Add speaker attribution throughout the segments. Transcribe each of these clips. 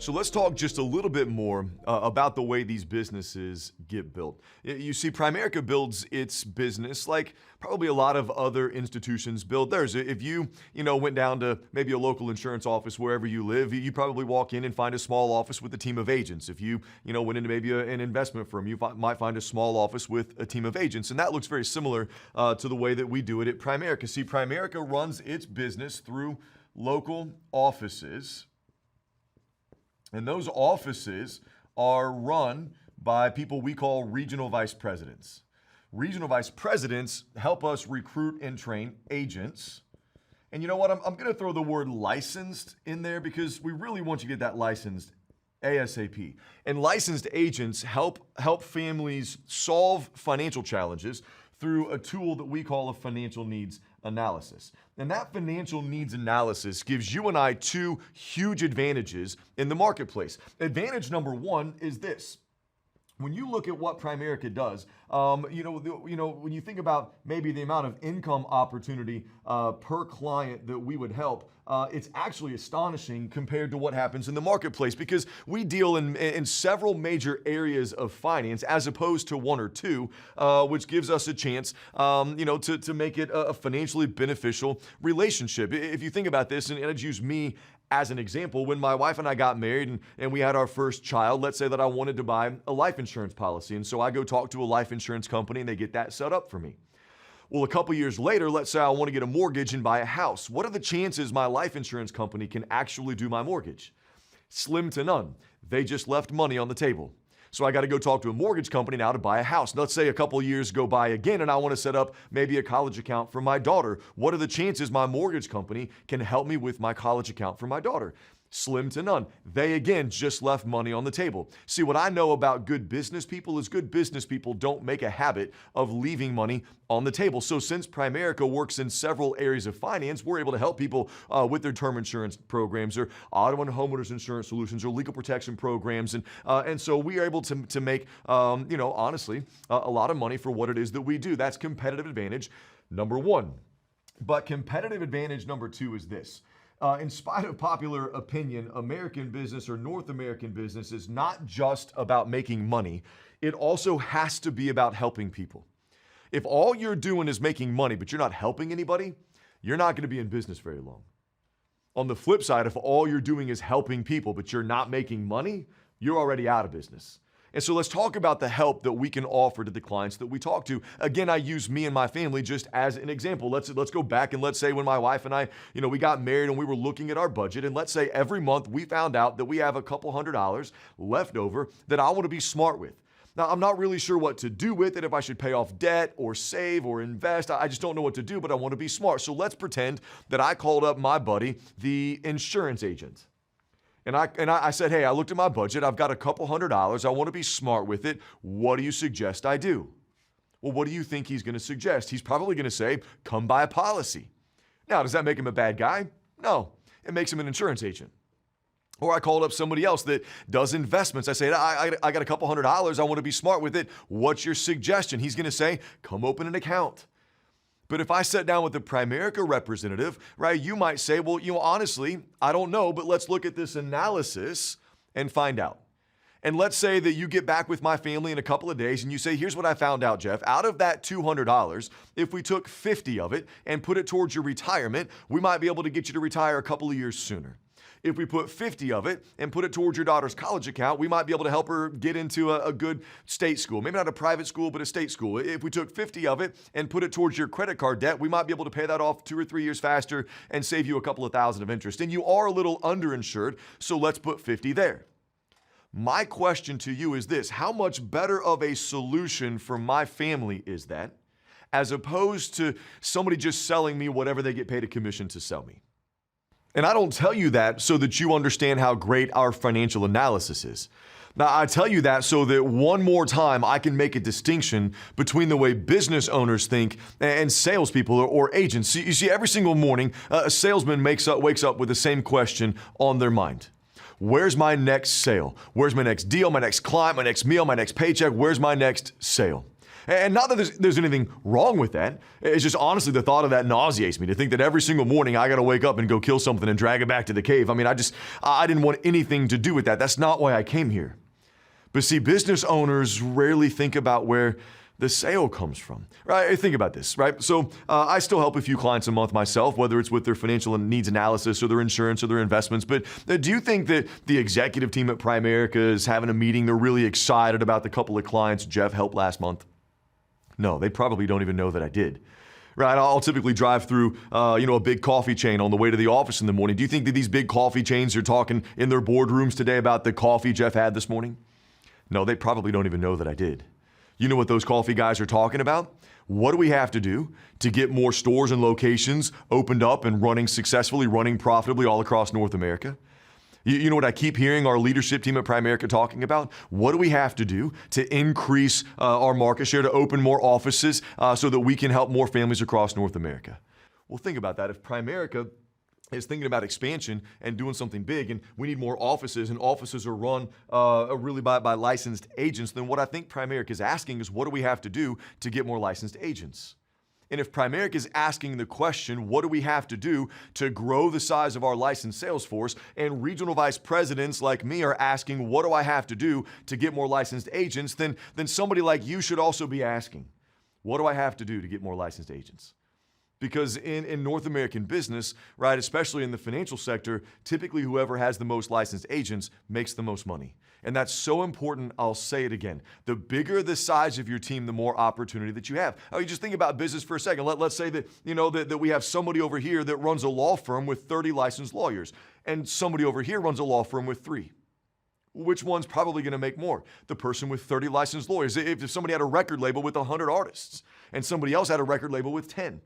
Speaker 1: So let's talk just a little bit more about the way these businesses get built. You see, Primerica builds its business like probably a lot of other institutions build theirs. If you went down to maybe a local insurance office wherever you live, you probably walk in and find a small office with a team of agents. If you went into maybe an investment firm, you might find a small office with a team of agents. And that looks very similar to the way that we do it at Primerica. See, Primerica runs its business through local offices. And those offices are run by people we call regional vice presidents. Regional vice presidents help us recruit and train agents. And you know what? I'm going to throw the word licensed in there because we really want you to get that licensed ASAP. And licensed agents help families solve financial challenges through a tool that we call a financial needs analysis. And that financial needs analysis gives you and I two huge advantages in the marketplace. Advantage number one is this. When you look at what Primerica does, when you think about maybe the amount of income opportunity per client that we would help, it's actually astonishing compared to what happens in the marketplace because we deal in several major areas of finance as opposed to one or two, which gives us a chance, to make it a financially beneficial relationship. If you think about this, and I'd use me as an example, when my wife and I got married and we had our first child, let's say that I wanted to buy a life insurance policy. And so I go talk to a life insurance company and they get that set up for me. Well, a couple years later, let's say I want to get a mortgage and buy a house. What are the chances my life insurance company can actually do my mortgage? Slim to none. They just left money on the table. So I got to go talk to a mortgage company now to buy a house. Let's say a couple years go by again and I want to set up maybe a college account for my daughter. What are the chances my mortgage company can help me with my college account for my daughter? Slim to none. They again just left money on the table. See, what I know about good business people is good business people don't make a habit of leaving money on the table. So since Primerica works in several areas of finance, we're able to help people with their term insurance programs or auto and homeowners insurance solutions or legal protection programs. And so we are able to make, honestly, a lot of money for what it is that we do. That's competitive advantage number one. But competitive advantage number two is this. In spite of popular opinion, American business or North American business is not just about making money. It also has to be about helping people. If all you're doing is making money, but you're not helping anybody, you're not going to be in business very long. On the flip side, if all you're doing is helping people, but you're not making money, you're already out of business. And so let's talk about the help that we can offer to the clients that we talk to. Again, I use me and my family just as an example. Let's go back and let's say when my wife and I, we got married and we were looking at our budget, and let's say every month we found out that we have a couple $100 left over that I want to be smart with. Now, I'm not really sure what to do with it, if I should pay off debt or save or invest. I just don't know what to do, but I want to be smart. So let's pretend that I called up my buddy, the insurance agent. And I said, hey, I looked at my budget. I've got a couple $100. I want to be smart with it. What do you suggest I do? Well, what do you think he's going to suggest? He's probably going to say, come buy a policy. Now, does that make him a bad guy? No, it makes him an insurance agent. Or I called up somebody else that does investments. I say, I got a couple $100. I want to be smart with it. What's your suggestion? He's going to say, come open an account. But if I sat down with the Primerica representative, right, you might say, well, honestly, I don't know, but let's look at this analysis and find out. And let's say that you get back with my family in a couple of days and you say, here's what I found out, Jeff. Out of that $200, if we took 50 of it and put it towards your retirement, we might be able to get you to retire a couple of years sooner. If we put 50 of it and put it towards your daughter's college account, we might be able to help her get into a good state school. Maybe not a private school, but a state school. If we took 50 of it and put it towards your credit card debt, we might be able to pay that off 2 or 3 years faster and save you a couple of thousand of interest. And you are a little underinsured, so let's put 50 there. My question to you is this: how much better of a solution for my family is that, as opposed to somebody just selling me whatever they get paid a commission to sell me? And I don't tell you that so that you understand how great our financial analysis is. Now, I tell you that so that one more time I can make a distinction between the way business owners think and salespeople or agents. You see, every single morning, a salesman wakes up with the same question on their mind. Where's my next sale? Where's my next deal, my next client, my next meal, my next paycheck? Where's my next sale? And not that there's anything wrong with that. It's just honestly the thought of that nauseates me, to think that every single morning I got to wake up and go kill something and drag it back to the cave. I mean, I didn't want anything to do with that. That's not why I came here. But see, business owners rarely think about where the sale comes from, right? Think about this, right? So I still help a few clients a month myself, whether it's with their financial needs analysis or their insurance or their investments. But do you think that the executive team at Primerica is having a meeting? They're really excited about the couple of clients Jeff helped last month? No, they probably don't even know that I did. Right, I'll typically drive through, a big coffee chain on the way to the office in the morning. Do you think that these big coffee chains are talking in their boardrooms today about the coffee Jeff had this morning? No, they probably don't even know that I did. You know what those coffee guys are talking about? What do we have to do to get more stores and locations opened up and running successfully, running profitably all across North America? You know what I keep hearing our leadership team at Primerica talking about? What do we have to do to increase our market share, to open more offices so that we can help more families across North America? Well, think about that. If Primerica is thinking about expansion and doing something big, and we need more offices, and offices are run really by licensed agents, then what I think Primerica is asking is, what do we have to do to get more licensed agents? And if Primerica is asking the question, what do we have to do to grow the size of our licensed sales force, and regional vice presidents like me are asking, what do I have to do to get more licensed agents, then somebody like you should also be asking, what do I have to do to get more licensed agents? Because in North American business, right, especially in the financial sector, typically whoever has the most licensed agents makes the most money. And that's so important. I'll say it again. The bigger the size of your team, the more opportunity that you have. Oh, you just think about business for a second. Let's say that, that we have somebody over here that runs a law firm with 30 licensed lawyers, and somebody over here runs a law firm with 3. Which one's probably going to make more? The person with 30 licensed lawyers. If somebody had a record label with 100 artists and somebody else had a record label with 10,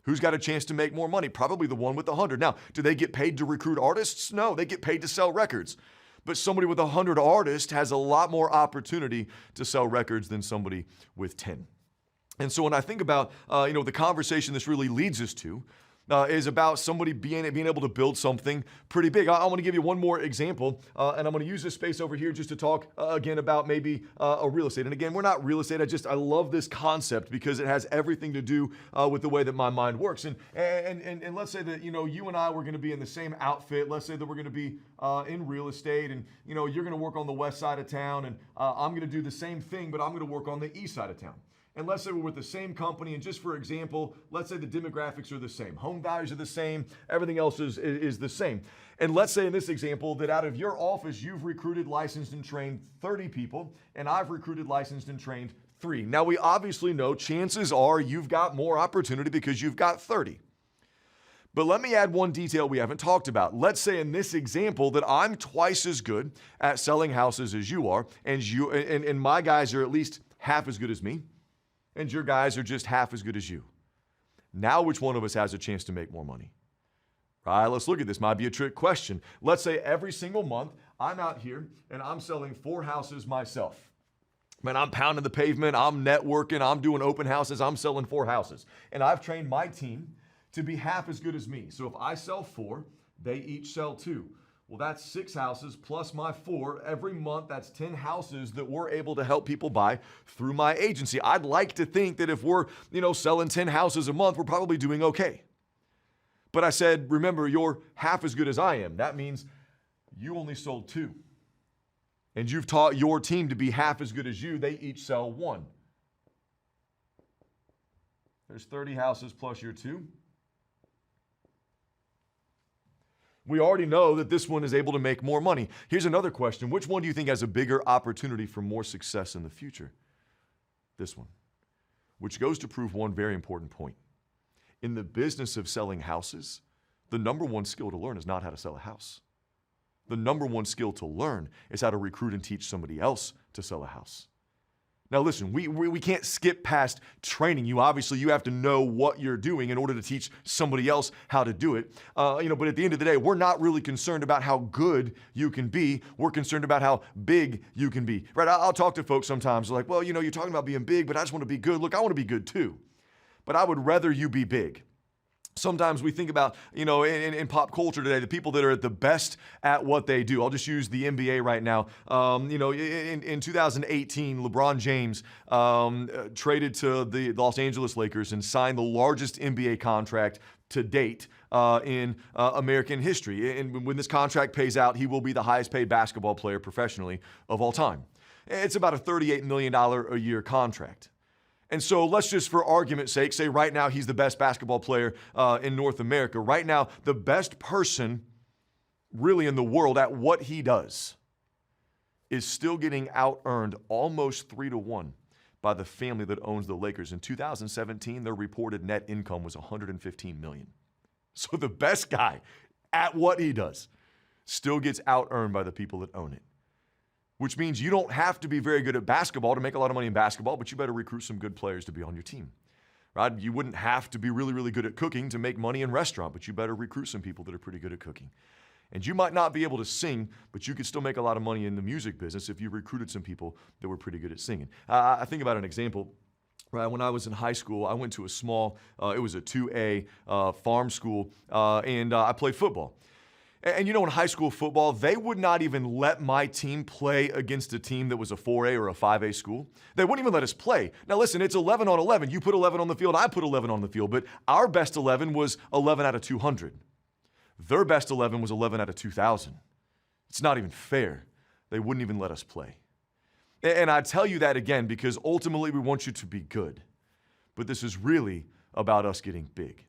Speaker 1: who's got a chance to make more money? Probably the one with 100. Now, do they get paid to recruit artists? No, they get paid to sell records. But somebody with 100 artists has a lot more opportunity to sell records than somebody with 10. And so when I think about, the conversation this really leads us to, is about somebody being able to build something pretty big. I want to give you one more example, and I'm going to use this space over here just to talk again about maybe a real estate. And again, we're not real estate. I love this concept because it has everything to do with the way that my mind works. And let's say that you and I were going to be in the same outfit. Let's say that we're going to be in real estate, and you're going to work on the west side of town, and I'm going to do the same thing, but I'm going to work on the east side of town. And let's say we're with the same company, and just for example, let's say the demographics are the same. Home values are the same. Everything else is the same. And let's say in this example that out of your office, you've recruited, licensed, and trained 30 people, and I've recruited, licensed, and trained 3. Now, we obviously know chances are you've got more opportunity because you've got 30. But let me add one detail we haven't talked about. Let's say in this example that I'm twice as good at selling houses as you are, and my guys are at least half as good as me, and your guys are just half as good as you. Now, which one of us has a chance to make more money? Right, let's look at this. Might be a trick question. Let's say every single month, I'm out here and I'm selling 4 houses myself. Man, I'm pounding the pavement, I'm networking, I'm doing open houses, I'm selling 4 houses. And I've trained my team to be half as good as me. So if I sell 4, they each sell 2. Well, that's 6 houses plus my 4. Every month, that's 10 houses that we're able to help people buy through my agency. I'd like to think that if we're, selling 10 houses a month, we're probably doing okay. But I said, remember, you're half as good as I am. That means you only sold 2. And you've taught your team to be half as good as you. They each sell 1. There's 30 houses plus your 2. We already know that this one is able to make more money. Here's another question. Which one do you think has a bigger opportunity for more success in the future? This one, which goes to prove one very important point. In the business of selling houses, the number one skill to learn is not how to sell a house. The number one skill to learn is how to recruit and teach somebody else to sell a house. Now listen, we can't skip past training. You have to know what you're doing in order to teach somebody else how to do it. But at the end of the day, we're not really concerned about how good you can be. We're concerned about how big you can be, right? I'll talk to folks sometimes like, well, you're talking about being big, but I just want to be good. Look, I want to be good too, but I would rather you be big. Sometimes we think about, in pop culture today, the people that are at the best at what they do. I'll just use the NBA right now. In 2018, LeBron James traded to the Los Angeles Lakers and signed the largest NBA contract to date in American history. And when this contract pays out, he will be the highest paid basketball player professionally of all time. It's about a $38 million a year contract. And so let's just, for argument's sake, say right now he's the best basketball player in North America. Right now, the best person really in the world at what he does is still getting out-earned almost 3-1 by the family that owns the Lakers. In 2017, their reported net income was $115 million. So the best guy at what he does still gets out-earned by the people that own it. Which means you don't have to be very good at basketball to make a lot of money in basketball, but you better recruit some good players to be on your team, right? You wouldn't have to be really, really good at cooking to make money in restaurant, but you better recruit some people that are pretty good at cooking. And you might not be able to sing, but you could still make a lot of money in the music business if you recruited some people that were pretty good at singing. I think about an example. Right, when I was in high school, I went to a small, it was a 2A farm school, and I played football. And in high school football, they would not even let my team play against a team that was a 4A or a 5A school. They wouldn't even let us play. Now listen, it's 11 on 11. You put 11 on the field, I put 11 on the field, but our best 11 was 11 out of 200. Their best 11 was 11 out of 2,000. It's not even fair. They wouldn't even let us play. And I tell you that again because ultimately we want you to be good. But this is really about us getting big.